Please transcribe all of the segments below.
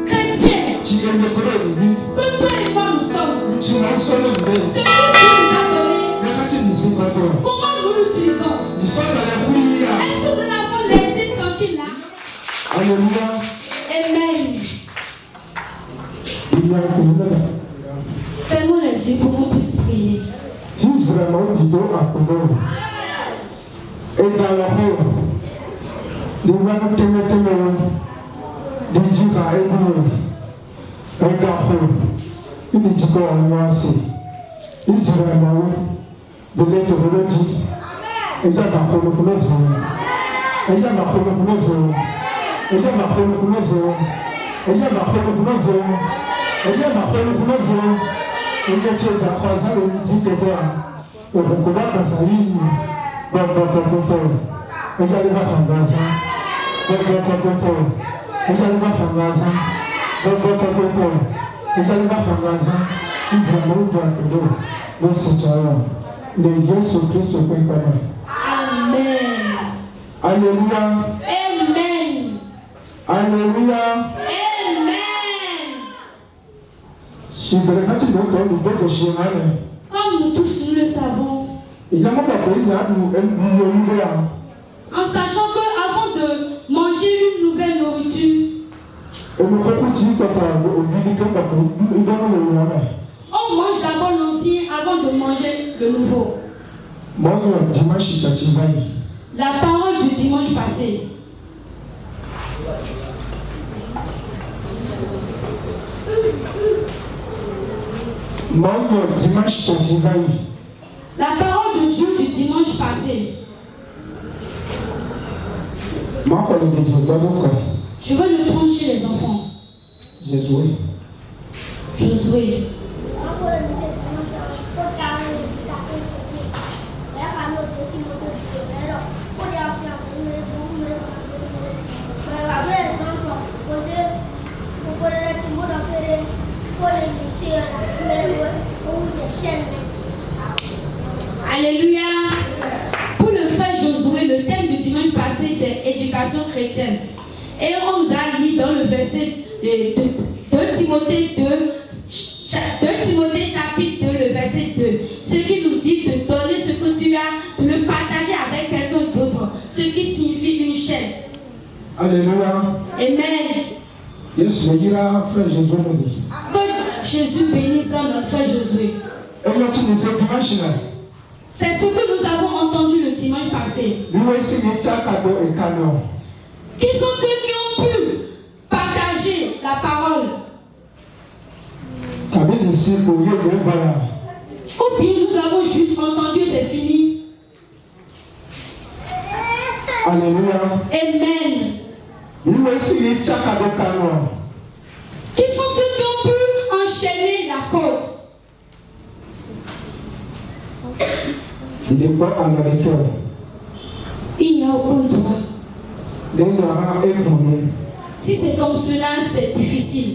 chrétien, que toi et moi nous sommes, ce que Dieu nous a donné, comment nous l'utilisons? Est-ce que nous l'avons laissé tranquille là? Alléluia. Amen. Fermons les yeux pour qu'on puisse prier. Juste vraiment du dos à Kodo. Et dans le rôle, nous allons te mettre de dire à Ego, regarde, il dit qu'on a nuancé. Il dit vraiment de l'éthologie. Et il y a ma chronologie. Et il y a ma chronologie. Et il y a ma chronologie. Et il y a ma chronologie. Et il y a ma chronologie. Et il y a des croisades et dit que toi, on va combattre sa ligne. Et il y a des vacances. Et il y a des vacances. Et il y a des vacances. Et il y a des vacances. Il y a des vacances. Le Seigneur, le Jésus-Christ peut connaître. Amen. Alléluia. Amen. Alléluia. Amen. Comme nous tous nous le savons, en sachant qu'avant de manger une nouvelle nourriture, on mange d'abord l'ancien avant de manger le nouveau. La parole du dimanche passé. La parole de Dieu du dimanche passé. Je veux le prendre chez les enfants. Josué. Alléluia. Pour le frère Josué, le thème du dimanche passé, c'est éducation chrétienne. Et on nous a lu dans le verset de 2 Timothée 2, 2 Timothée chapitre 2, le verset 2. Ce qui nous dit de donner ce que tu as, de le partager avec quelqu'un d'autre. Ce qui signifie une chaîne. Alléluia. Amen. Que Jésus bénisse notre frère Josué. C'est ce que nous avons entendu le dimanche passé. Qui sont ceux qui ont pu partager la parole? Ou bien nous avons juste entendu, c'est fini. Alléluia. Amen. Qui sont ceux qui ont pu enchaîner la cause? Il n'y a aucun droit. Si c'est comme cela, c'est difficile.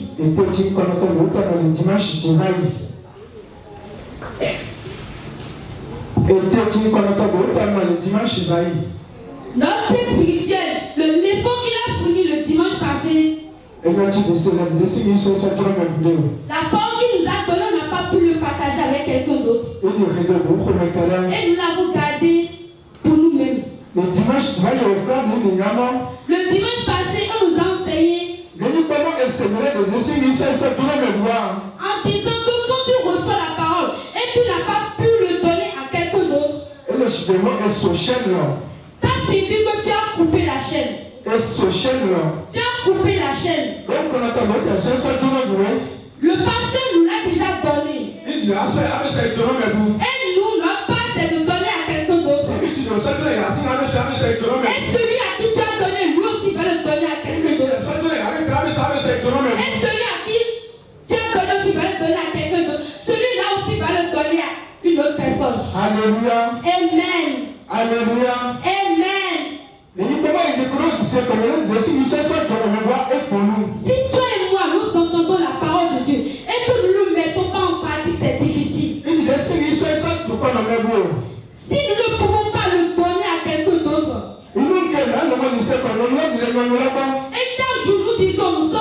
Notre Père spirituel, l'effort qu'il a fourni le dimanche passé, la parole qu'il nous a donnée, on n'a pas pu le partager avec quelqu'un d'autre. Et nous l'avons gardé pour nous-mêmes. Le dimanche passé, on nous a enseigné en disant que quand tu reçois la parole et tu n'as pas pu le donner à quelqu'un d'autre, ça signifie que tu as coupé la chaîne. Tu as coupé la chaîne. Le pasteur nous l'a déjà donné. Et nous, notre part, c'est de donner à quelqu'un d'autre. Et celui à qui tu as donné, lui aussi va le donner à quelqu'un d'autre. Et celui à qui tu as donné aussi va le donner à quelqu'un d'autre. Celui-là aussi va le donner à une autre personne. Alléluia. Amen. Alléluia. Amen. Si toi et moi nous entendons la parole de Dieu et que nous ne le mettons pas en pratique, c'est difficile. Si nous ne pouvons pas le donner à quelqu'un d'autre, et chaque jour nous disons nous sommes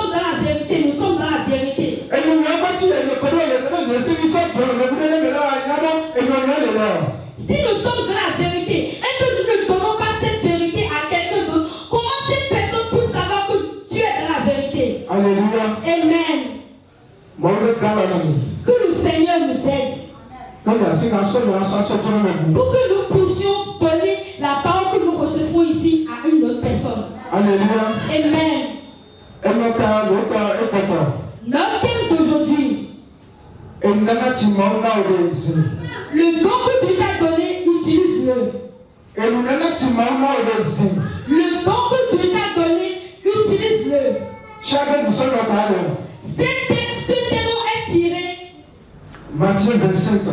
Que le Seigneur nous aide. Pour que nous puissions donner la parole que nous recevons ici à une autre personne. Alléluia. Amen. Notre thème d'aujourd'hui. Le don que Dieu t'a donné, utilise-le. Le don que Dieu t'a donné, utilise-le. Ce thème est tiré Matthieu 25.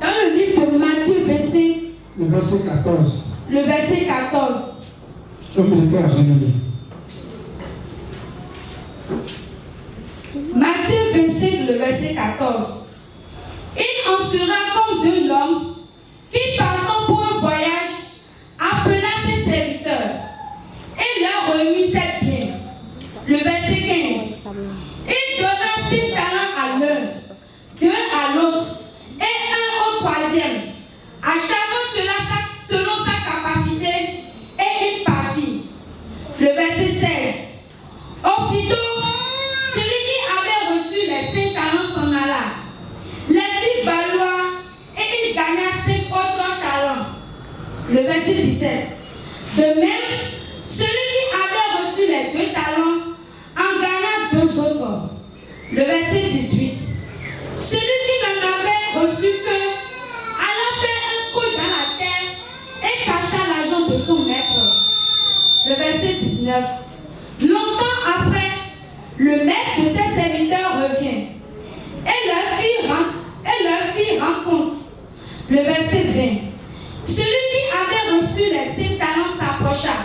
Dans le livre de Matthieu 25. Le verset 14. Le verset 14. Matthieu 25, le verset 14. Il en sera comme de l'homme qui partant pour un voyage appela ses serviteurs et leur remit ses biens. Le verset 15. Il donna 6 talents à l'un, 2 à l'autre et 1 au troisième. À chacun selon sa capacité et il partit. Le verset 16. Aussitôt, celui qui avait reçu les 5 talents s'en alla, les fit valoir et il gagna 5 autres talents. Le verset 17. De même, celui qui avait reçu les 2 talents en gagna 2 autres. Le verset 18. Celui qui n'en avait reçu que alla faire un trou dans la terre et cacha l'argent de son maître. Le verset 19. Longtemps après, le maître de ses serviteurs revient et leur fit rendre compte. Le verset 20. Celui qui avait reçu les 5 talents s'approcha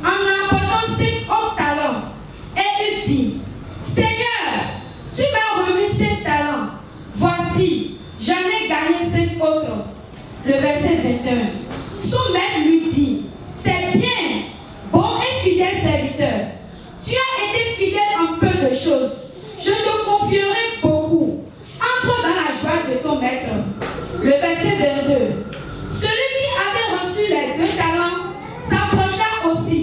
en apportant 5 autres talents et il dit: Seigneur, tu m'as remis 5 talents. Voici, j'en ai gagné 5 autres. Le verset 21. Son maître lui dit: C'est bien, bon et fidèle serviteur. Tu as été fidèle en peu de choses. Je te confierai beaucoup. Entre dans la joie de ton maître. Le verset 22. Celui qui avait reçu les 2 talents s'approcha aussi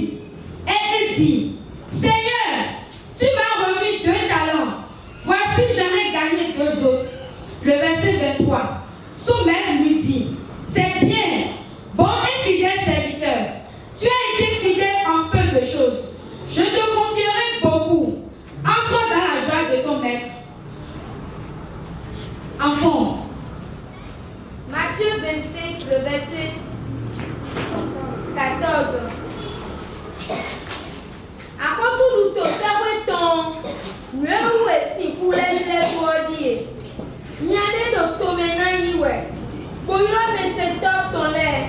et il dit: Seigneur, tu m'as remis 2 talents. Voici, j'en ai gagné 2 autres. Le verset 23. Son maître lui dit: C'est bien, bon et fidèle serviteur. Tu as été fidèle en peu de choses. Je te confierai beaucoup. Entre dans la joie de ton maître. Enfant. Matthieu 25, le verset 14. Après tout, nous avons nous aussi pour les bodies. Nous avons nous pour mais c'est ton lait.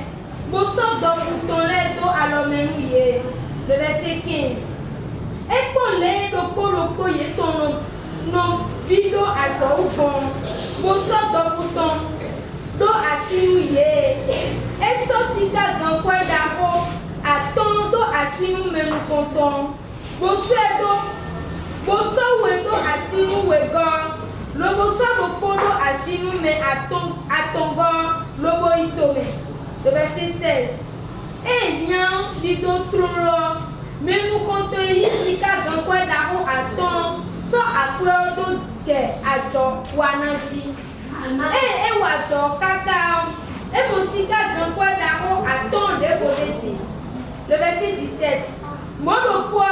Pour ton lait à l'homme. Le verset 15. Et pour les ton nom vidéo à son bon. Pour ton do asinuye et sotika dans quoi d'abord attend do asinu même content bosuedo bosowedo asinu wego loboso lopodo asinu mais atongo lobo itome. Le verset 16. Et nyan dido troro mais nous comptons ici car dans quoi d'abord attend so après do je ajo wanati. Et wato kaka et mosika dans quoi d'arro attend de voler. Le verset 17. Monopo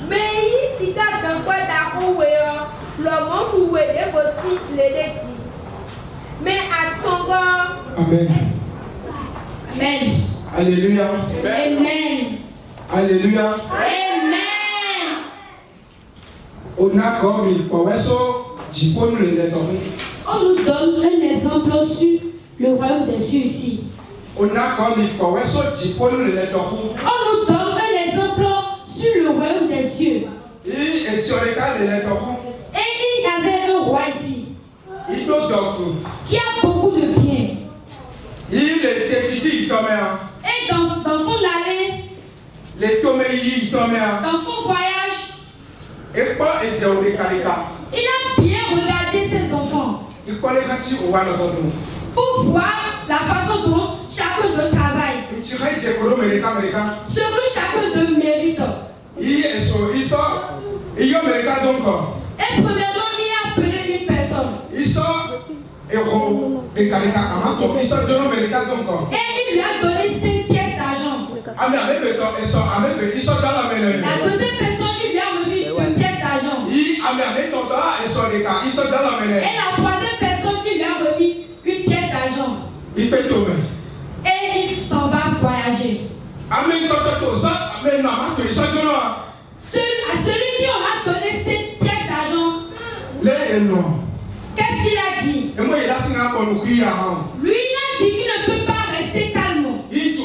mais ici dans quoi d'arro weo le monde où est aussi les léti. Mais attends. Amen. Amen. Alléluia. Amen. Alléluia. Amen. On a comme il poweso dispone le On nous donne un exemple sur le royaume des cieux ici. On a comme il poweso dispone le On nous donne un exemple sur le royaume des cieux. Et sur le cas de l'étoile. Et il y avait un roi ici. Il doit qui a beaucoup de biens. Il était titi et dans son allée, dans son voyage, il a bien regardé ses enfants pour voir la façon dont chacun d'eux travaille, ce que chacun d'eux mérite. Et premièrement, il a appelé une Et il lui a donné 5 pièces d'argent. La deuxième personne, il lui a remis 1 pièce d'argent. Et la troisième personne, il lui a remis 1 pièce d'argent. Et il s'en va voyager. Celui qui en a donné 5 pièces d'argent, qu'est-ce qu'il a dit? Lui, il a dit qu'il ne peut pas rester calme. Et que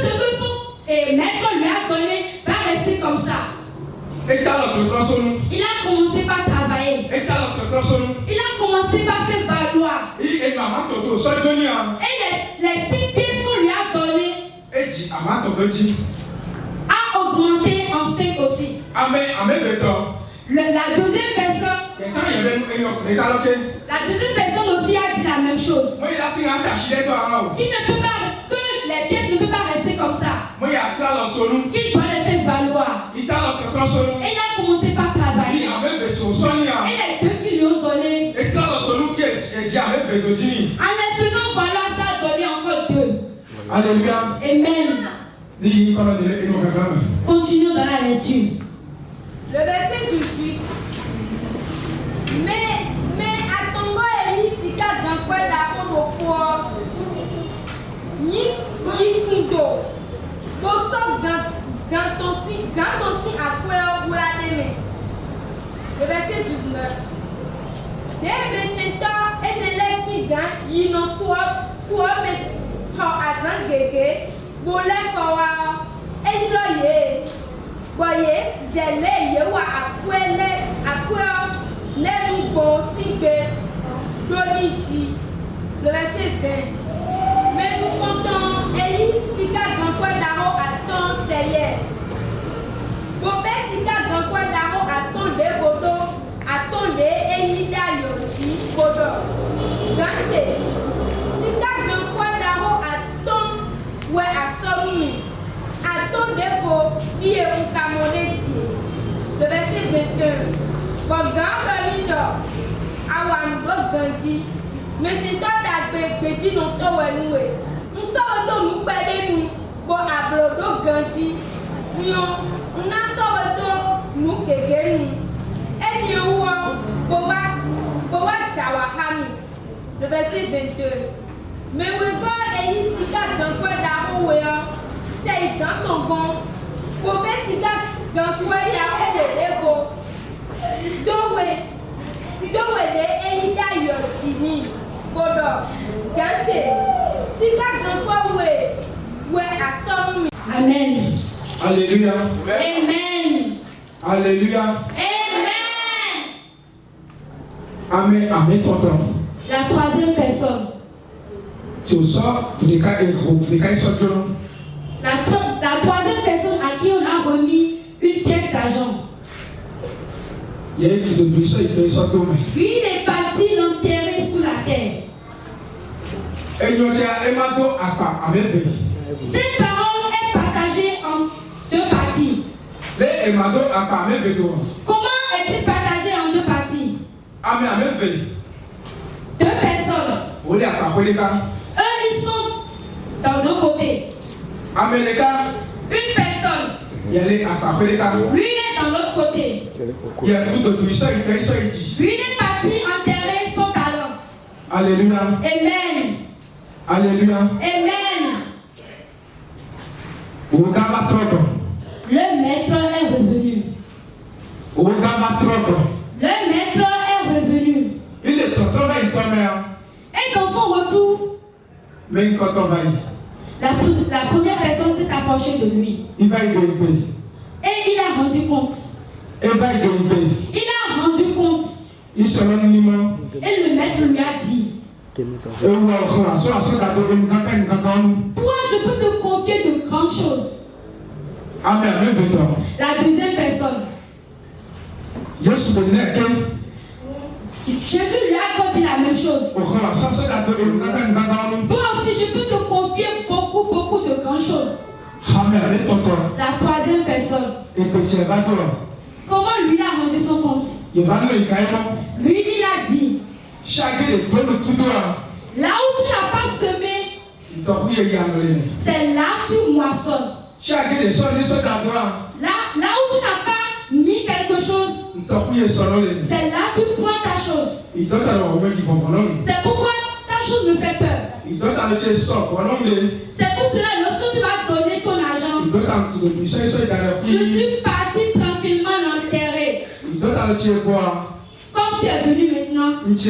ce que son maître lui a donné va rester comme ça. Il a commencé par travailler. Il a commencé par faire valoir. Et les 5 pièces qu'on lui a données a augmenté en 5 aussi. La deuxième personne aussi a dit la même chose. Qu'il ne peut pas, que les pièces ne peuvent pas rester comme ça. Qu'il doit les faire valoir. Et il a commencé par travailler. Et les deux qui lui ont donné, en les faisant valoir, ça a donné encore 2. Alléluia. Amen. Continuons dans la lecture. Le verset 18. Mais atongo eli sika gankwe da kobo ni kundo. Boso gantosi akwe obulademe. Le verset 19. Debe senta enelesi gan yino kwa me ha azangege bole kowa eniloye. Voyez, j'ai les le verset 20. Mais nous comptons, Eli, Sika, Grand Daro, Aton, Seye. Bobé, Sika, Grand Daro, Aton, de Bodo, Aton, de Eli, Yochi, Bodo. Ganche, Sika, Grand Daro, Aton, ouais, à Somi. Aton, de Bo, Ie, Ukamoneti. Le verset 21. Bon, Grand Lindo, Awan, Ganji. Mais c'est toi qui as non to wenue. Nous sommes nous perdre nous pour abrodo ganti. Sion, on a sauvé nous kege nous. Et nous boba chawahani. Le verset 22. Mais we God et ici dans quoi d'arouer. C'est dans ton bon. Bobe sika dans quoi ya le dego. Dowe de elida yochini. Bodo, Ganche, Sika Gankwa we asomi. Amen. Alléluia. Amen. Alléluia. Amen. Amen. Amen, tonton. La troisième personne. Tu sors, tu les cas sortent. La troisième personne à qui on a remis une pièce d'argent. Il y a une petite buisson, il sort. Lui, il est parti l'enterrer sous la terre. Cette parole est partagée en 2 parties. Comment est-il partagé en 2 parties? 2 personnes. Eux, ils sont dans un côté. Une personne. Lui, il est dans l'autre côté. Lui, il est parti enterrer son talent. Alléluia. Amen. Alléluia. Amen. Le maître est revenu. Le maître est revenu. Il est et dans son retour, la première personne s'est approchée de lui. Et il a rendu compte. Et le maître lui a dit, toi, je peux te confier de grandes choses. La deuxième personne. Jésus lui a dit la même chose. Toi aussi, je peux te confier beaucoup de grandes choses. La troisième personne. Comment lui a rendu son compte? Lui, il a dit, Là où tu n'as pas semé, c'est là que tu moissonnes. Là où tu n'as pas mis quelque chose, c'est là que tu prends ta chose. C'est pourquoi ta chose me fait peur. C'est pour cela, lorsque tu vas donner ton argent, je suis parti tranquillement l'enterrer. Comme tu es venu maintenant, ce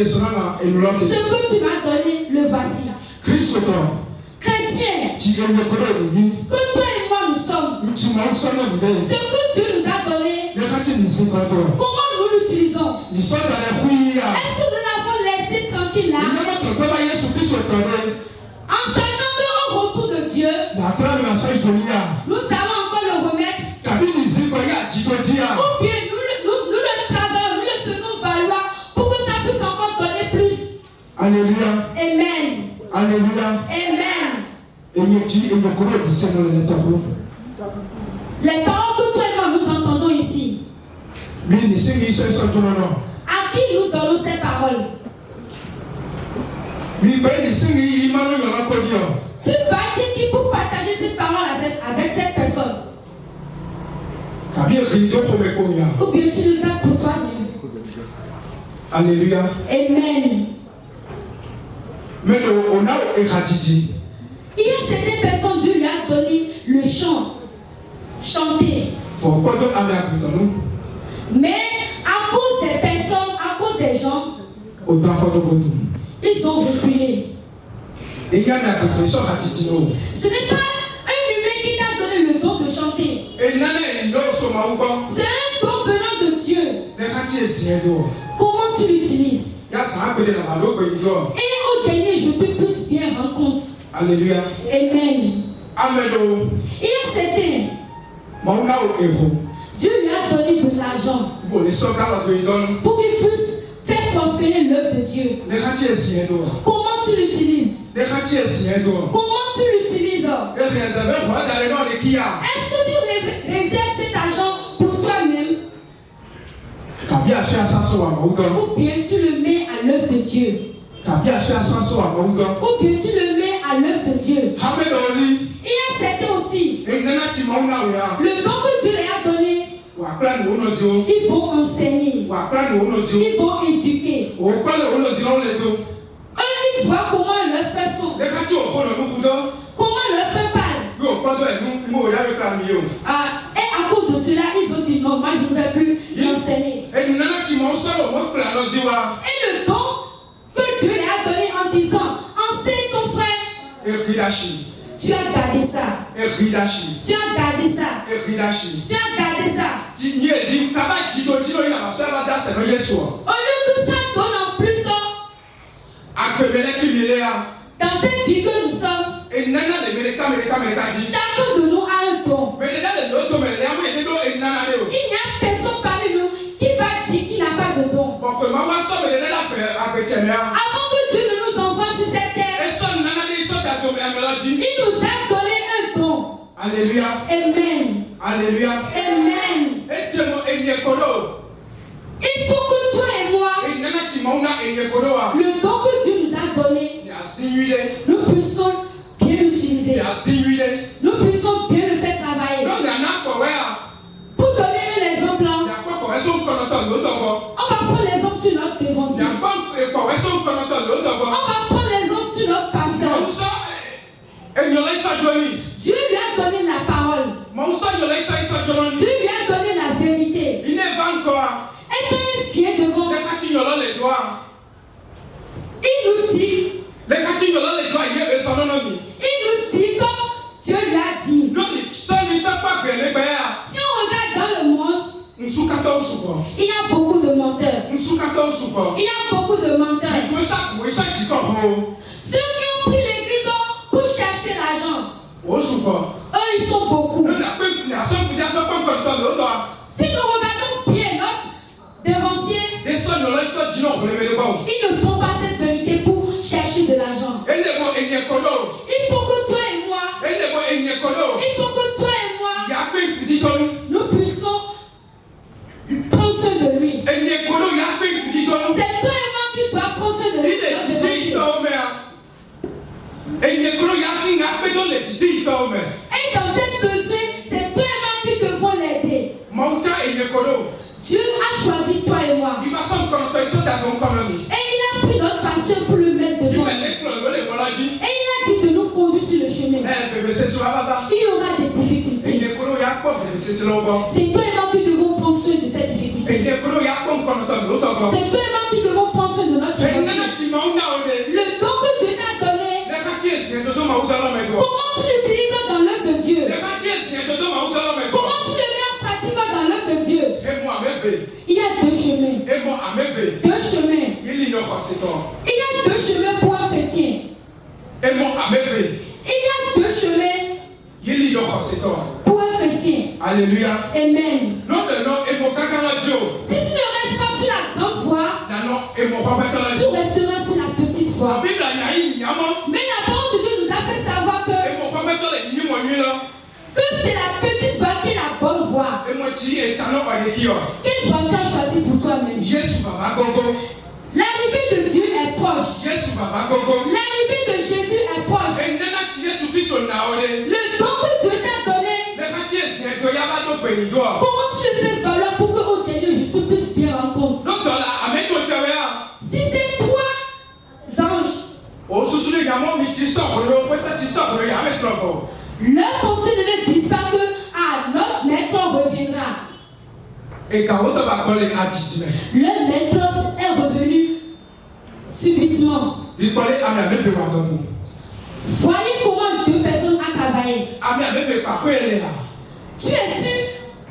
que tu m'as donné, le voici. Chrétien, que toi et moi nous sommes, ce que Dieu nous a donné, comment nous l'utilisons? Est-ce que nous l'avons laissé tranquille là? En sachant qu'au retour de Dieu, nous allons encore le remettre. Ou bien nous le travaillons, nous le faisons valoir pour que ça puisse encore donner plus. Alléluia. Amen. Alléluia. Amen. Les paroles que toi et moi nous entendons ici, à qui nous donnons ces paroles? Tu vas chez qui pour partager cette parole avec cette personne? Ou bien tu le gardes pour toi-même? Alléluia. Amen. Mais on a il y a certaines personnes, Dieu lui a donné le chant, chanter. Mais à cause des personnes, à cause des gens, ils ont reculé. Ce n'est pas un humain qui t'a donné le don de chanter. C'est un don venant de Dieu. Comment tu l'utilises? Et au dernier jour, tu puisses bien rendre compte. Alléluia. Amen. Amen. Il y a certains, Dieu lui a donné de l'argent pour qu'il puisse faire prospérer l'œuvre de Dieu. Comment tu l'utilises? Comment tu l'utilises? Est-ce que tu réserves cet argent pour toi-même? Ou bien tu le mets à l'œuvre de Dieu? Ou bien tu le mets à l'œuvre de Dieu? Il y a certains aussi, le don que Dieu leur a donné, ils vont enseigner, ils vont éduquer. Eux, ils voient comment leur frère sont, comment leur frère parle. Et à cause de cela, ils ont dit non, moi je ne vais plus enseigner. Et le don que Dieu leur a donné en disant, enseigne ton frère. Tu as gardé ça. Tu as gardé ça. Tu as gardé ça. Au lieu que ça donne en plus, dans cette vie que nous sommes, chacun de nous a un don. Il n'y a personne parmi nous qui va dire qu'il n'a pas de don. Avant que Dieu ne nous envoie sur cette terre, il nous a donné un don. Alléluia. Amen. Alléluia. Amen. Il faut que toi et moi, le don que Dieu nous a donné, nous puissions bien l'utiliser. Nous puissions bien le faire travailler. Pour donner un exemple, on va prendre l'exemple sur notre devancier. On va prendre l'exemple sur notre pasteur. Dieu lui a donné la parole. Dieu lui a donné la vérité. Et quand il vient devant, il nous dit comme Dieu lui a dit. Si on regarde dans le monde, il y a beaucoup de menteurs. Il y a beaucoup de menteurs. Ceux qui ont pris l'église pour chercher l'argent, eux ils sont beaucoup. Si nous regardons bien notre devancier, il ne prend pas cette vérité pour chercher de l'argent. Il faut que toi et moi, nous puissions prendre soin de lui. C'est toi et moi qui dois prendre soin Dieu a choisi toi et moi. Et il a pris notre passion pour le mettre devant. Et il a dit de nous conduire sur le chemin. Il y aura des difficultés. C'est toi et moi qui devons prendre soin de cette difficulté. C'est toi et moi qui devons prendre soin de notre passion. Le don que Dieu t'a donné, comment tu l'utilises dans l'œuvre de Dieu? Comment tu le mets en pratique dans l'œuvre de Dieu? Il y a deux chemins. Deux chemins. Il y a deux chemins pour un chrétien. Il y a deux chemins pour un chrétien. Alléluia. Amen. Non. Si tu ne restes pas sur la grande voie, tu resteras sur la petite voie. Mais la parole de Dieu nous a fait savoir que c'est la petite voie qui est la bonne voie. Quelle voie tu as choisi pour toi-même? L'arrivée de Dieu est proche. L'arrivée de Jésus est proche. Le don que Dieu t'a donné, comment tu le fais valoir pour qu'au dernier jour tu puisses bien rendre compte? Si c'est trois anges, leur pensée ne les disent pas que notre maître reviendra. Le maître est revenu subitement. Voyez comment deux personnes ont travaillé. Tu es sur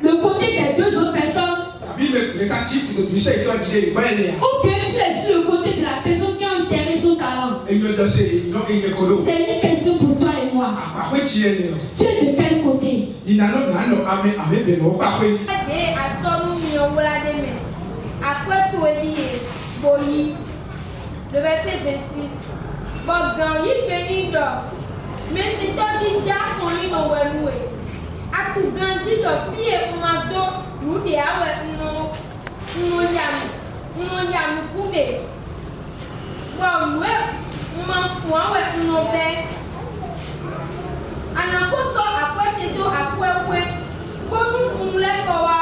le côté des deux autres personnes. Ou bien tu es sur le côté de la personne qui a enterré son talent. C'est une question pour toi et moi. Tu es de quel côté? Le verset 26. Mais c'est toi qui as mon lit dans le loué. A tout grandi de pied au mazo, nous de awe no yam kume. Bon, nous m'enfouons avec nos pères. Anakoso akwete do akwekwe. Bomu umlekowa,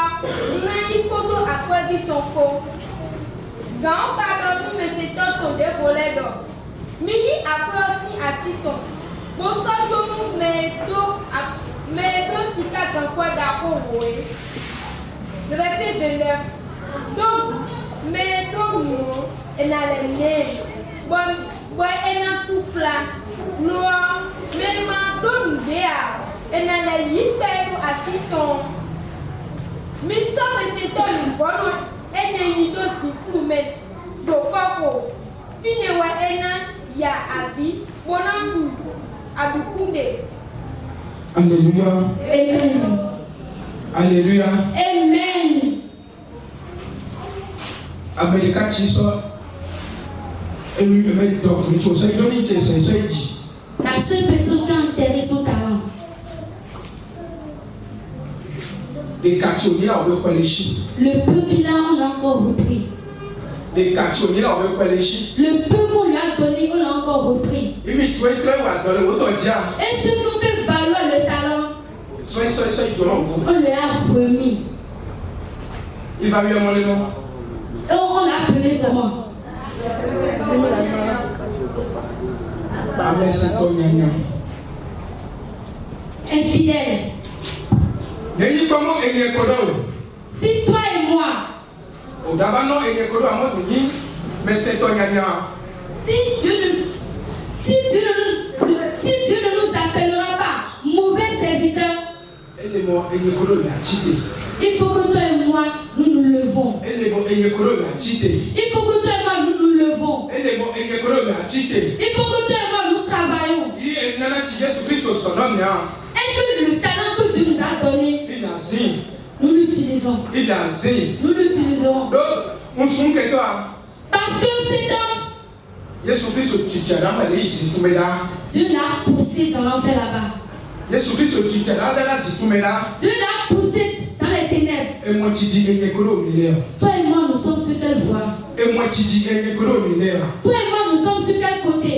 nani kodo akwebi tonko. Gan pardon nous mais c'est toi ton dévolé d'or. Mini après aussi assistant. Bon ça nous mais sika dans quoi d'accord. Le verset 29. Donc mais nous et na les bon et na tout flan. Noir mais ma donne béa et na les hyper assistant. Mais ça mais c'est toi le bon et ne yido si fou mais do koko. Fine wa ena ya abi bonangu abukunde. Alléluia. Amen. Alléluia. Amen. America chiso emi me doctrine so say don't say say dit. La seule personne qui a enterré son talent. Les quartiers là on veut les chiens. Le peu qu'il a, on l'a encore repris. Les quartiers là on veut les chiens. Le peu qu'on lui a donné, on l'a encore repris. Et mais tu es très à donner autant dire. Et ce qu'on fait valoir le talent, on lui a remis. Il va lui demander non. Et on l'a appelé comment? Infidèle. Si toi et moi, si Dieu ne nous appellera pas mauvais serviteurs, il faut que toi et moi nous nous levons. Il faut que toi et moi nous nous levons. Il faut que toi et moi nous travaillons. Et que le talent que Dieu nous a donné, nous l'utilisons. Nous l'utiliserons. Parce que c'est un Dieu l'a poussé dans l'enfer là-bas. Dieu l'a poussé dans les ténèbres. Toi et moi, nous sommes sur quelle voie? Toi et moi, nous sommes sur quel côté?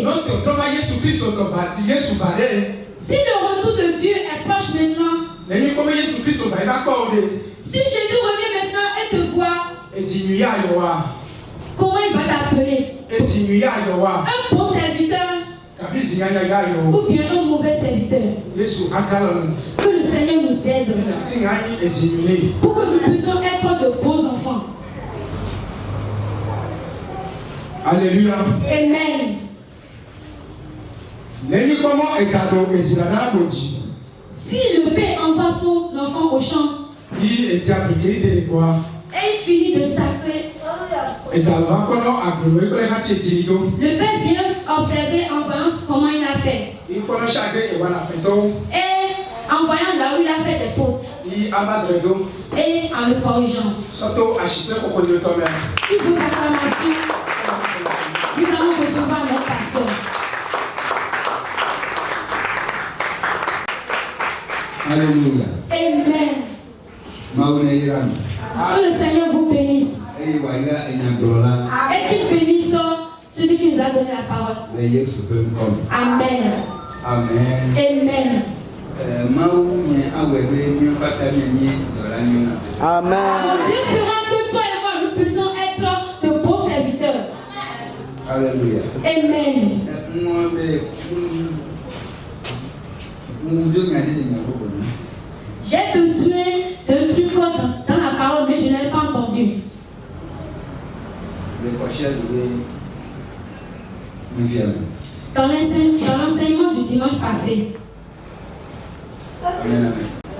Si le retour de Dieu est proche maintenant, si Jésus revient maintenant, Comment il va t'appeler? Un bon serviteur ou bien un mauvais serviteur? Que le Seigneur nous aide pour que nous puissions être de bons enfants. Alléluia. Amen. Si le père envoie son enfant au champ et il finit de sacrer, le père vient observer en voyant comment il a fait. Et en voyant là où il a fait des fautes. Et en le corrigeant. Si vos acclamations, nous allons recevoir notre pasteur. Alléluia. Amen. Que le Seigneur vous bénisse. Et qu'il bénisse celui qui nous a donné la parole. Amen. Amen. Amen. Amen. Mon Dieu fera que toi et moi nous puissions être de bons serviteurs. Alléluia. Amen. J'ai besoin d'un truc dans la parole, mais je n'ai pas entendu. Dans l'enseignement du dimanche passé, Amen.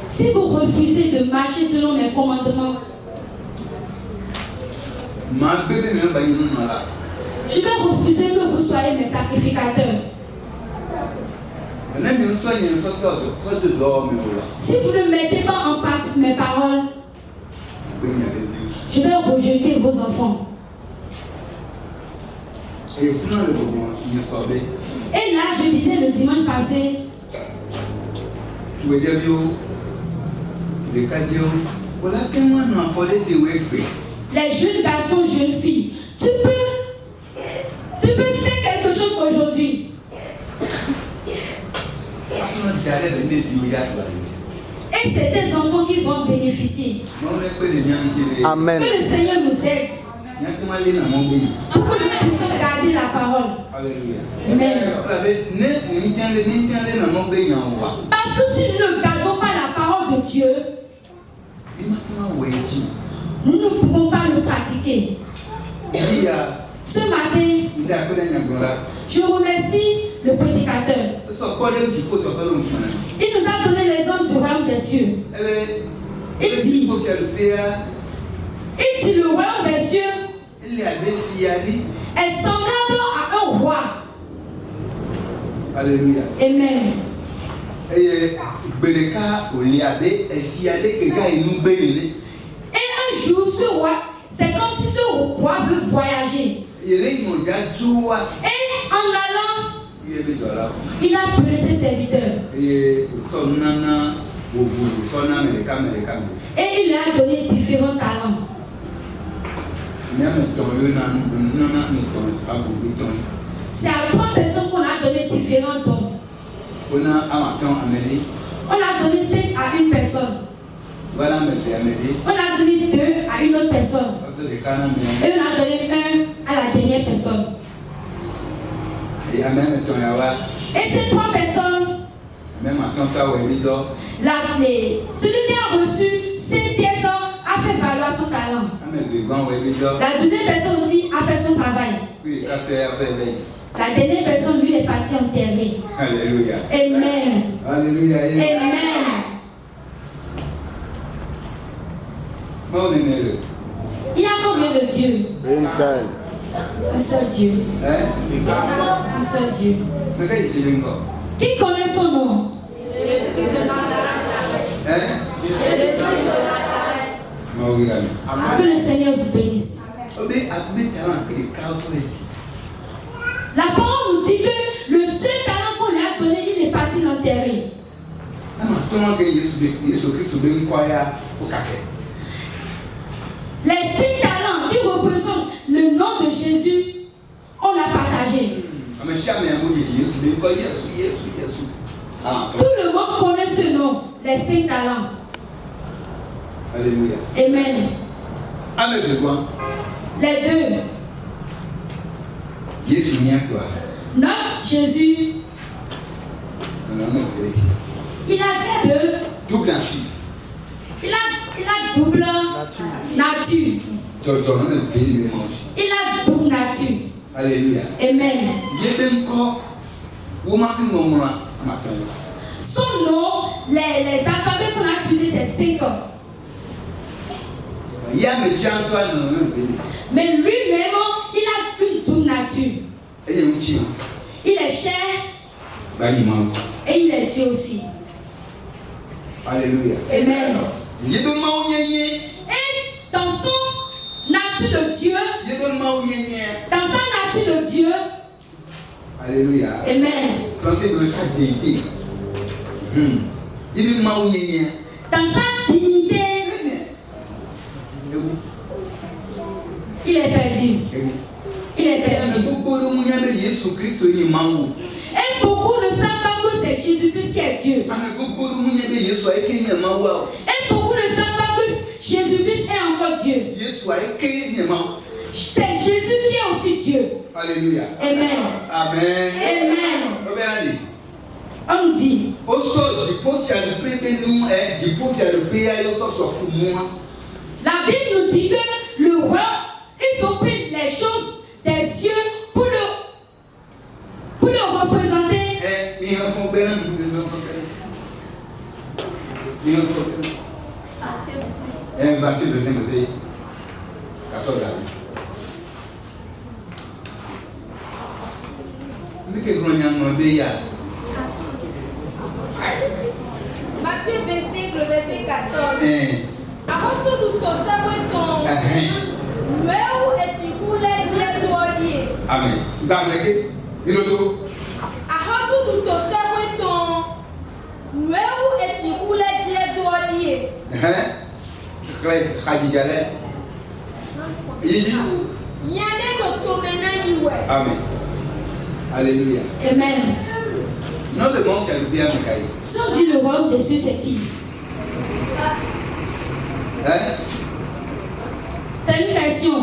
si vous refusez de marcher selon mes commandements, je vais refuser que vous soyez mes sacrificateurs. Si vous ne mettez pas en pratique mes paroles, je vais rejeter vos enfants. Et là, je disais le dimanche passé, les jeunes garçons, jeunes filles, tu peux faire quelque chose aujourd'hui. Et c'est des enfants qui vont bénéficier. Amen. Que le Seigneur nous aide pour que nous puissions garder la parole. Amen. Parce que si nous ne gardons pas la parole de Dieu, nous ne pouvons pas le pratiquer. Ce matin, je remercie le prédicateur. Il nous a donné l'exemple du royaume des cieux. Il dit le royaume des cieux est semblable à un roi. Alléluia. Amen. Et un jour, ce roi, c'est comme si ce roi veut voyager. Et en allant, il a appelé ses serviteurs. Et il lui a donné différents talents. C'est à 3 personnes qu'on a donné différents dons. On a donné 5 à une personne. On a donné 2 à une autre personne. Et on a donné 1 à la dernière personne. Et ces 3 personnes, celui qui a reçu 5 pièces a fait valoir son talent. La deuxième personne aussi a fait son travail. La dernière personne, lui, est parti enterrer. Alléluia. Amen. Alléluia. Amen. Il y a combien de dieux? Un seul. Un seul Dieu. Un seul Dieu. Qui connaît son nom? Que le Seigneur vous bénisse. La parole nous dit que le seul talent qu'on lui a donné, il est parti l'enterrer. Les 6 talents qui représentent le nom de Jésus, on l'a partagé. Tout le monde connaît ce nom, les 5 talents. Alléluia. Amen. Les deux. Notre Jésus, il a deux. Il a double nature. Il a double nature. Alléluia. Amen. Son nom, les alphabets qu'on a utilisés, c'est 5 ans. Mais lui-même, il a une double nature. Il est chair et il est Dieu aussi. Alléluia. Amen. Et dans son nature de Dieu, dans sa nature de Dieu, alléluia. Amen. Dans sa dignité, il est perdu. Il est perdu. Et beaucoup ne savent pas que c'est Jésus-Christ qui est Dieu. Et beaucoup ne savent pas que Jésus-Christ est encore Dieu. C'est Jésus qui est aussi Dieu. Alléluia. Amen. Amen. Amen. On dit. La Bible nous dit que le roi, ils ont pris les choses des cieux pour le représenter. Matthieu 25, le verset 14. Amen. Amen. Alléluia. Amen. Notre monde, c'est le bien. Si on dit le royaume des cieux, c'est qui? C'est une question.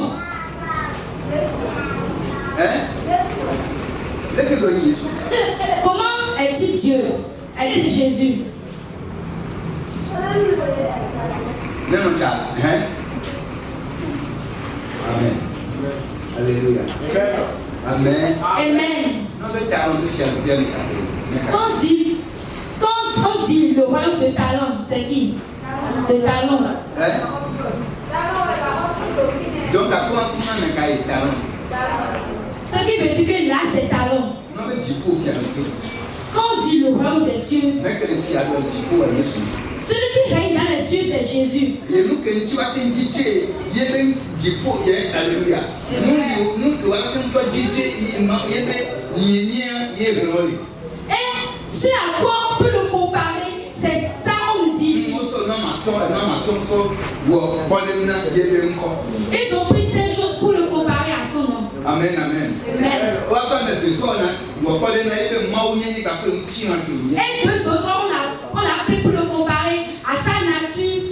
Comment est-il Dieu? Est-il Jésus? Amen. Alléluia. Amen. Amen. Quand on dit le royaume de talent, c'est qui? De talent. Donc, à quoi on fait talent? Ce qui veut dire que là, c'est talent. Quand on dit le royaume des cieux, celui qui règne dans les cieux, c'est Jésus. Et ce à quoi on peut le comparer, c'est ça on nous dit ici. Ils ont pris ces choses pour le comparer à son nom. Amen, amen. Amen. Et deux autres, on l'a pris pour le comparer à sa nature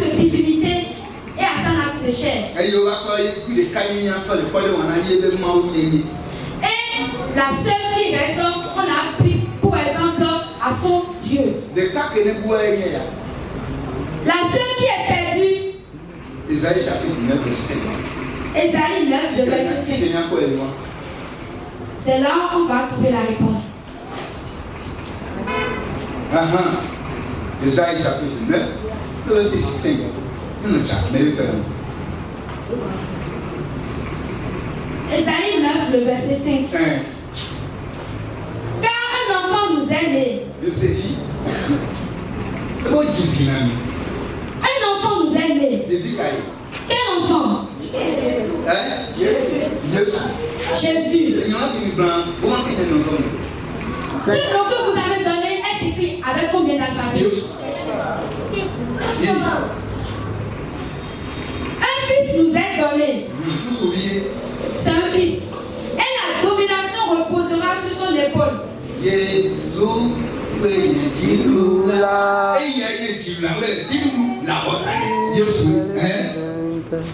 de divinité et à sa nature de chair. Et la seule qui reste, on l'a pris pour exemple à son Dieu. La seule qui est perdue, Isaïe chapitre 9, verset 5. Isaïe 9, le verset 5. C'est là où on va trouver la réponse. Isaïe chapitre 9, le verset 5. Isaïe 9, le verset 5. Car un enfant nous est né. Un enfant nous est né. Quel enfant? Jésus. Ce nom que vous avez donné est écrit avec combien d'alphabets? Un fils nous est donné. C'est un fils. Et la domination reposera sur son épaule.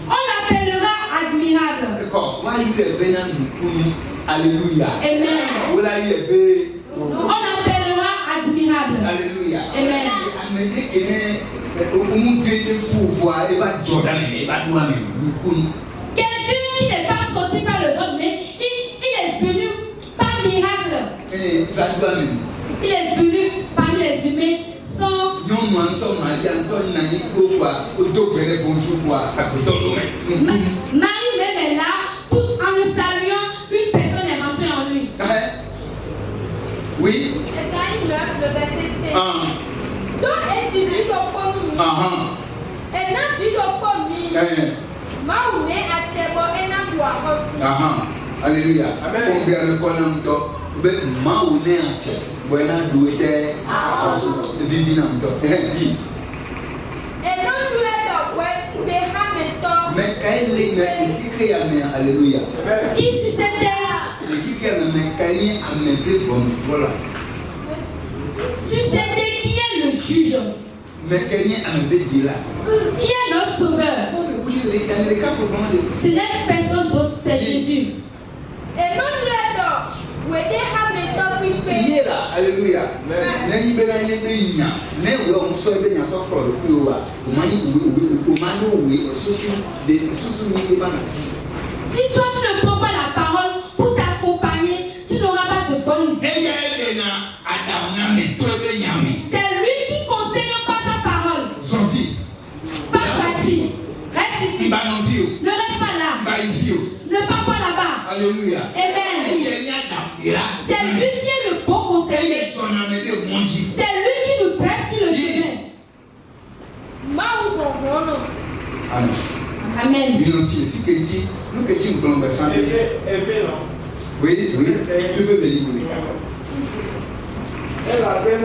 On l'appellera admirable. Alléluia. Amen. On l'appellera admirable. Alléluia. Amen. Quelqu'un qui n'est pas sorti par le vote, mais il est venu par miracle. Il est venu parmi les humains sans. Marie même est là, tout en le saluant, une personne est rentrée en lui. Oui. Ésaïe 9, le verset 5. Donc, et tu vis au commun. Et n'a vu au commun. Maouné a tchebo et n'a pas reçu. Alléluia. Combien de temps Maouné a tchebo. Buena douete. Vivinamto. Et non, tu l'as d'abord, des rametons. Mais quand il est alléluia. Qui sur cette terre? Sur cette terre, qui est le juge? Qui est notre sauveur? Ce n'est personne d'autre, c'est Jésus. Et non, tu l'as d'abord, des rametons qui fait. Alléluia. Si toi tu ne prends pas la parole pour t'accompagner, tu n'auras pas de bonnes idées. C'est lui qui conseille par sa parole. Pas facile. Reste ici. Ne reste pas là. Ne pars pas là-bas. Alléluia. Amen. C'est lui qui est le bon conseiller. C'est lui qui nous presse sur le chemin. Amen. Amen. Oui, tu peux venir. Elle a bien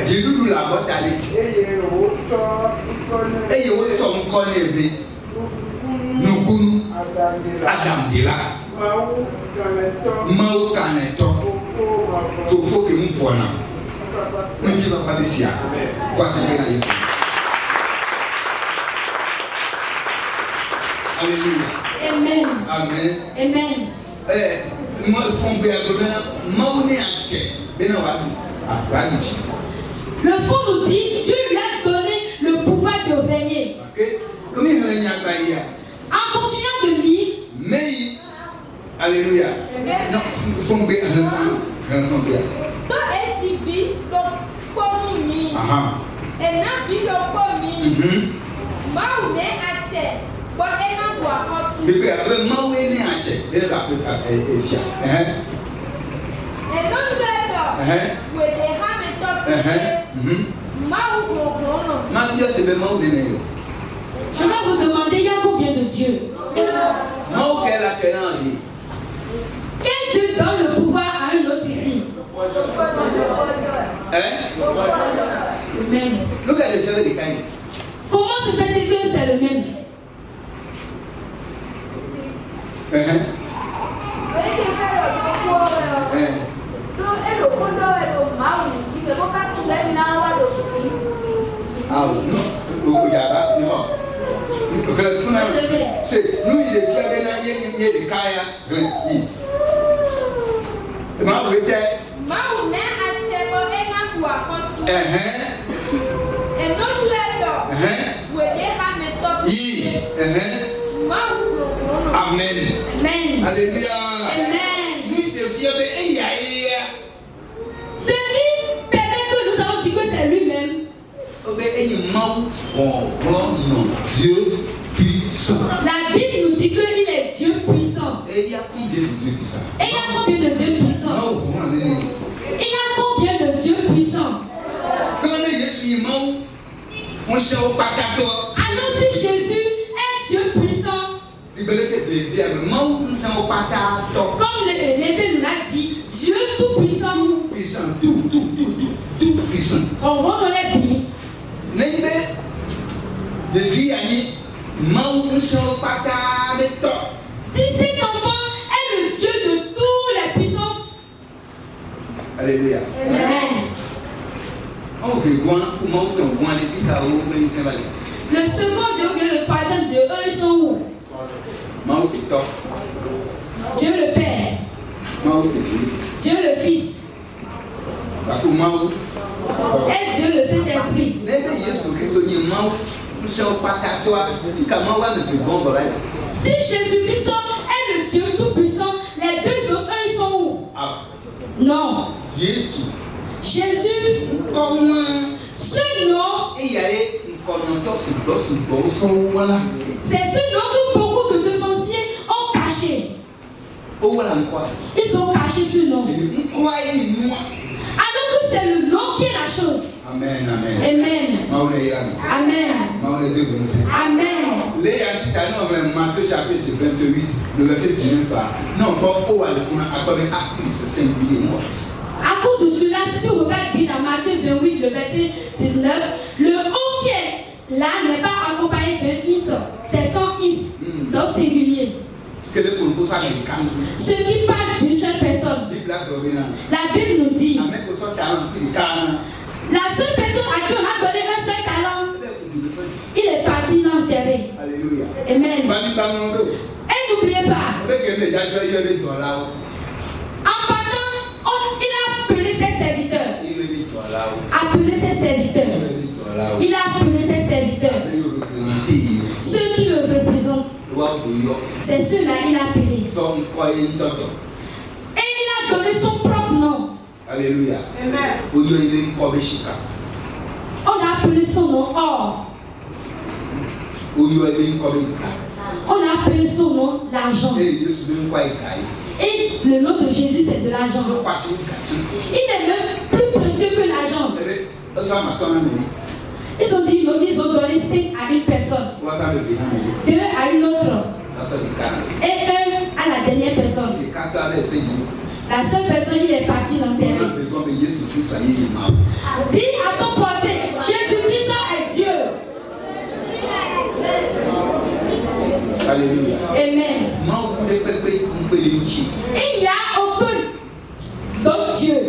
Jidudu la botale. Eye wo so nkole ebe. Nukunu. Adam dila. Mau kaneto. Fofo ke mu fona. Nti ba pa bisia. Kwa se na Yesu. Alléluia. Amen. Amen. Amen. Moi fond be agrona maune ache. Bena wa. Le fond nous dit Dieu lui a donné le pouvoir de régner. En continuant de lire, mais alléluia. Non, fond B grand fond B. Donc et tu vis donc comme ni. Et n'a vu donc comme ni. Maouné ache. Bon et n'a boire reçu. Bébé, maouné ache. Elle la peut efia. Et non le dog. With the ham and dog. Je vais vous demander, il y a combien de dieux? Quel Dieu donne le pouvoir à un autre ici? Le même. Comment se fait-il que c'est le même? C'est nous il est fier de de kaya. Amen. Amen. Alléluia. Amen. Ce qui permet que nous allons dire que c'est lui-même. Dieu puissant. La Bible nous dit qu'il est Dieu puissant. Et il y a combien de dieux puissants? Et il y a combien de dieux puissants? Il y a combien de dieux puissants? Alors si Jésus est Dieu puissant, comme l'Évêque nous l'a dit, Dieu tout puissant, tout puissant. on va dans les billes. Devi ani mau so pata de to. Si cet enfant est le Dieu de toutes les puissances. Alléluia. Amen. On veut voir comment on voit les filles à où on s'en va. Le second Dieu et le troisième Dieu, eux ils sont où? Mau to. Dieu le Père, Mau to. Dieu le Fils Parce que mau et Dieu le Saint-Esprit. Nebe Yesu Kristo ni mau so pata to. Fika mau wa me fait bon voilà. Si Jésus-Christ est le Dieu tout-puissant, les deux autres, eux, ils sont où? Ah. Non. Jésus. Jésus, Comment ce nom, et il y a voilà. c'est ce nom que beaucoup de défonciers ont caché. Oh voilà quoi. Ils ont caché ce nom. Quoi est moi? Alors que c'est le nom qui est la chose. Amen, amen. Amen. Amen. Amen. Les Anticanos, Matthieu chapitre 28, le verset 19. Non, pas au à le fond, à quoi c'est singulier. À cause de cela, si tu regardes bien dans Matthieu 28, le verset 19, le O qui est là n'est pas accompagné de is, c'est sans is, c'est au singulier. Ce qui parle d'une seule personne. La Bible nous dit, la seule personne à qui on a donné un seul talent, il est parti l'enterrer. Alléluia. Amen. Et n'oubliez pas, en partant, il a appelé ses serviteurs. Appelé ses serviteurs. Il a appelé ses serviteurs. Ceux qui le représentent. C'est ceux-là qu'il a appelé. Et il a donné son propre nom. Alléluia. On a appelé son nom or. On a appelé son nom l'argent. Et le nom de Jésus c'est de l'argent. Il est même plus précieux que l'argent. Ils ont dit, ils ont donné 5 à une personne, 2 à une autre, et 1 à la dernière personne. La seule personne, il est parti l'enterrer. Dis à ton prochain, Jésus-Christ est Dieu. Alléluia. Amen. Il n'y a aucun d'autre Dieu.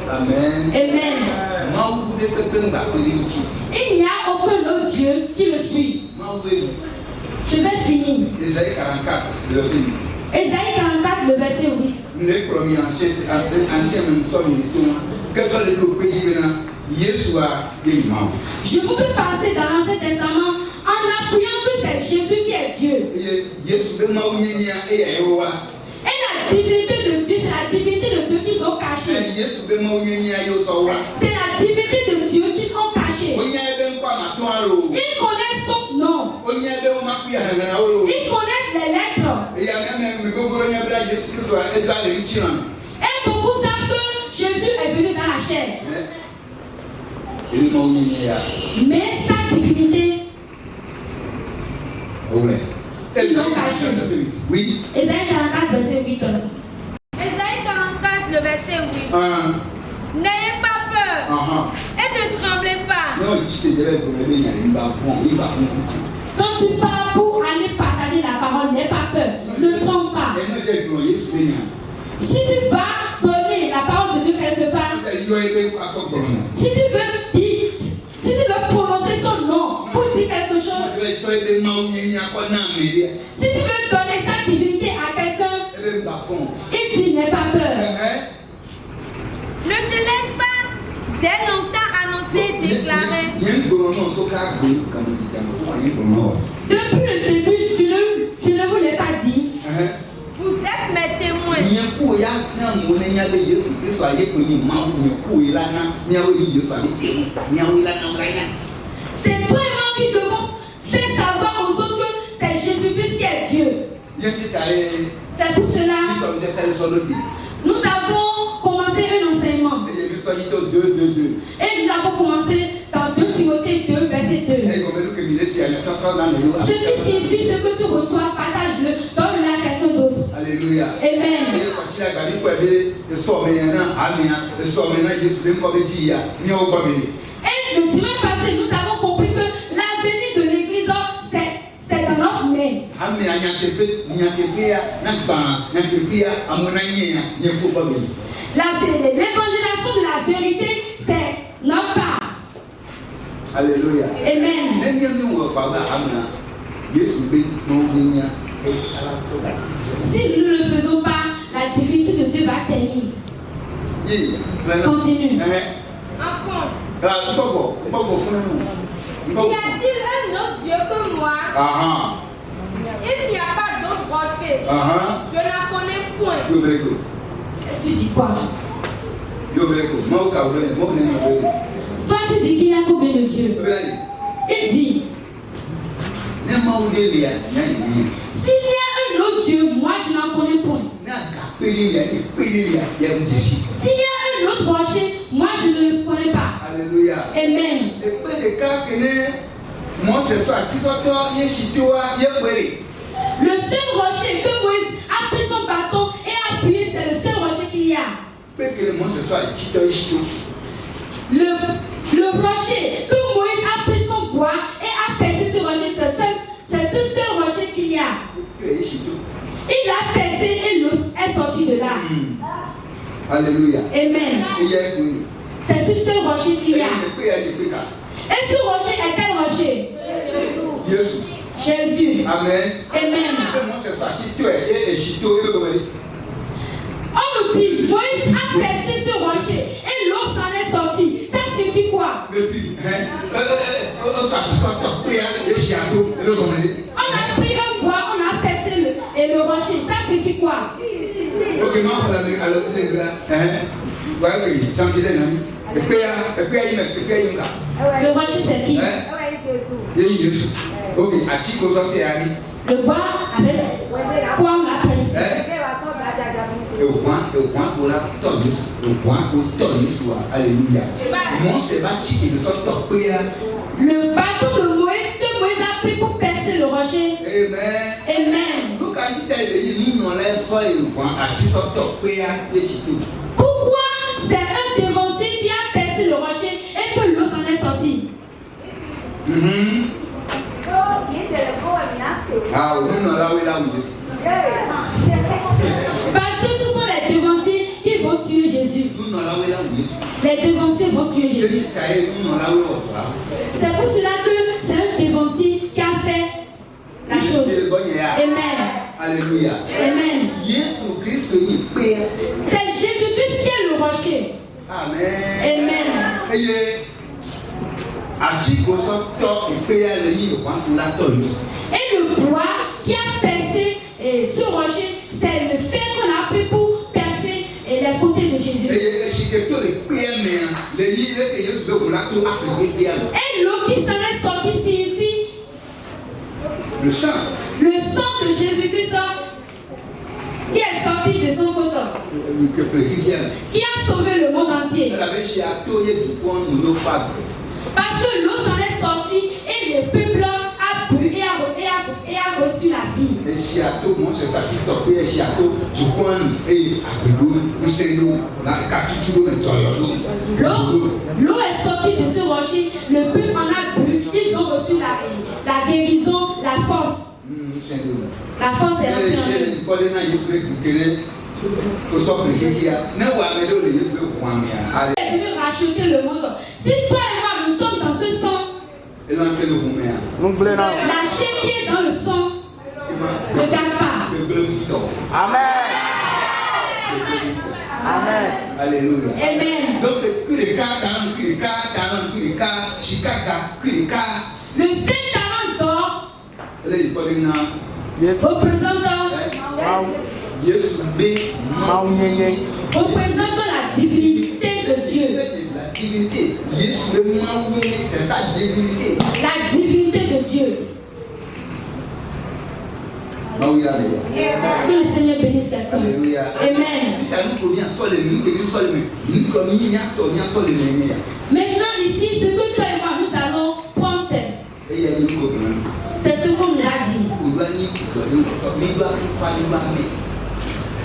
Amen. Amen. Il n'y a aucun autre Dieu qui le suit. Je vais finir. Ésaïe 44, le verset 8. Ésaïe 44, le verset 8. Les premiers anciens quels sont les deux pays maintenant? Je vous fais passer dans l'Ancien Testament en appuyant que c'est Jésus qui est Dieu. Et la divinité de Dieu, c'est la divinité de Dieu qu'ils ont cachée. C'est la divinité de Dieu qu'ils ont cachée. Ils connaissent son nom. Ils connaissent les lettres. Et beaucoup savent que Jésus est venu dans la chair. Mais sa divinité, ils ont caché. Oui. Ésaïe 44, verset 8. Ésaïe 44, le verset 8. N'ayez pas peur et ne tremblez pas. Quand tu pars pour aller partager la parole, n'aie pas peur, ne tremble pas. Si tu vas donner la parole de Dieu quelque part, si tu veux dire, si tu veux prononcer son nom pour dire quelque chose, si tu veux donner sa divinité à quelqu'un, il dit n'aie pas peur. Ne te laisse pas dès longtemps annoncer, déclarer. Depuis le début, tu ne vous l'ai pas dit. Vous êtes mes témoins. C'est toi et moi qui devons faire savoir aux autres que c'est Jésus-Christ qui est Dieu. C'est pour cela nous avons commencé un enseignement. Et nous avons commencé dans 2 Timothée 2, verset 2. Ce qui signifie ce que tu reçois, partage-le, donne-le à quelqu'un d'autre. Alléluia. Amen. Et le dimanche passé, nous avons compris que la venue de connaît. L'évangélisation de la vérité, c'est notre part. Alléluia. Amen. Si nous ne le faisons pas, la divinité de Dieu va tenir. Continue. Enfant, Il y a-t-il un autre Dieu que moi? Il n'y a pas d'autre rocher. Je n'en connais point. Tu dis quoi? Toi, tu dis qu'il y a combien de dieux? Il dit, s'il y a un autre Dieu, moi je n'en connais point. S'il y a un autre rocher, moi je ne le connais pas. Alléluia. Amen. Le seul rocher que Moïse a pris son bâton et a appuyé, c'est le seul rocher qu'il y a. Le rocher que Moïse a pris son bois et a percé ce rocher, c'est ce seul rocher qu'il y a. Il a percé et l'eau est sortie de là. Alléluia. Amen. C'est ce seul rocher qu'il y a. Et ce rocher est quel rocher? Jésus. Amen. Amen. On nous dit, Moïse a percé ce rocher et l'eau s'en est sortie. Ça signifie quoi? On a pris un bois, on a percé le rocher. Ça signifie quoi? Le rocher c'est qui? Le bois avec quoi on l'a percé? Alléluia. Le bâton de Moïse que Moïse a pris pour percer le rocher. Amen. Amen. Pourquoi c'est un dévancier qui a percé le rocher et que l'eau s'en est sortie? Parce que ce sont les dévanciers qui vont tuer Jésus. Les dévanciers vont tuer Jésus. C'est pour cela que c'est un dévancier qui a fait la chose. Amen. Alléluia. Amen. C'est Jésus-Christ qui est le rocher. Amen. Amen. Et le bois qui a percé ce rocher, c'est le fer qu'on a pris pour percer les côtés de Jésus. Et l'eau qui s'en est sortie signifie le sang. Le sang de Jésus-Christ qui est sorti de son corps, qui a sauvé le monde entier. Parce que l'eau s'en est sortie et le peuple a bu et a reçu la vie. L'eau est sortie de ce rocher, le peuple en a bu, ils ont reçu la guérison, la force. La force est rentrée en eux. Il est venu racheter le monde. Si toi et moi nous sommes dans ce sang, la chair qui est dans le sang ne gagne pas. Amen. Amen. Alléluia. Amen. Donc, le 7 talents d'or représentant la divinité de Dieu. La divinité de Dieu. Que le Seigneur bénisse quelqu'un. Amen. Maintenant ici, ce que toi et moi nous allons prendre, c'est ce qu'on nous a dit.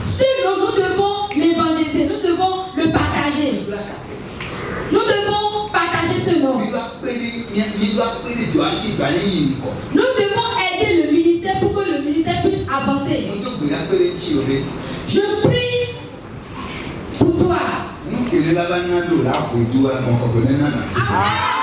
Ce dont nous devons l'évangéliser, nous devons le partager. Nous devons partager ce nom. Nous devons aider le ministère pour que avancer. Je prie pour toi. Amen.